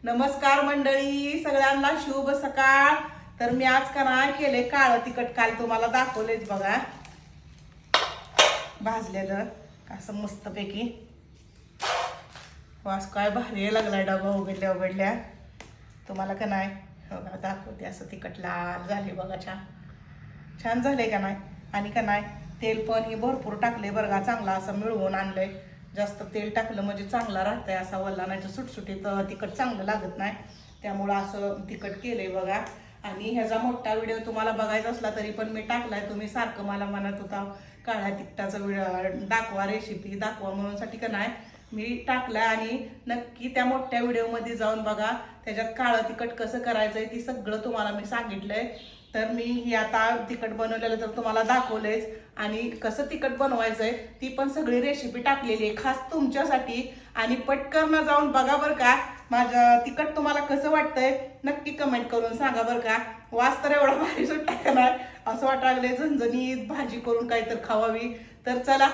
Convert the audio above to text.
नमस्कार मंडळी, सगळ्यांना शुभ सकाळ। तर मी आज का नाही केले काळं तिखट, काल तुम्हाला दाखवलेच बघा भाजलेलं असं मस्तपैकी। वास काय भारी लागलाय, डबा उघडल्या तुम्हाला का नाही बघा दाखवते। असं तिखट लाल झाले बघा, छान छान झाले का नाही। आणि का नाही तेल पण ही भरपूर टाकले बरं का, चांगला असं मिळवून आणलंय। जास्त तेल टाकलं म्हणजे चांगला राहतंय असा वल्ला, नाही तर सुटसुटीत तिखट चांगलं लागत नाही, त्यामुळं असं तिखट केलंय बघा। आणि ह्याचा मोठा व्हिडिओ तुम्हाला बघायचा असला तरी पण मी टाकलाय। तुम्ही सारखं मला म्हणत होता काळ्या तिखटाचा व्हिडिओ दाखवा, रेसिपी दाखवा म्हणून साठी का नाही मी टाकलाय। आणि नक्की त्या मोठ्या व्हिडिओमध्ये जाऊन बघा, त्याच्यात काळं तिखट कसं करायचंय ती सगळं तुम्हाला मी सांगितलंय। तर मी ही आता तिखट बनवलेलं तर तुम्हाला दाखवलेच, आणि कसं तिखट बनवायचंय ती पण सगळी रेसिपी टाकलेली आहे खास तुमच्यासाठी। आणि पटकन जाऊन बघा बरं का, माझं तिखट तुम्हाला कसं वाटतंय नक्की कमेंट करून सांगा बरं का। वास तर एवढा भारी सुटला का नाही, असं वाटायला झणझणीत भाजी करून काहीतरी खावावी। तर चला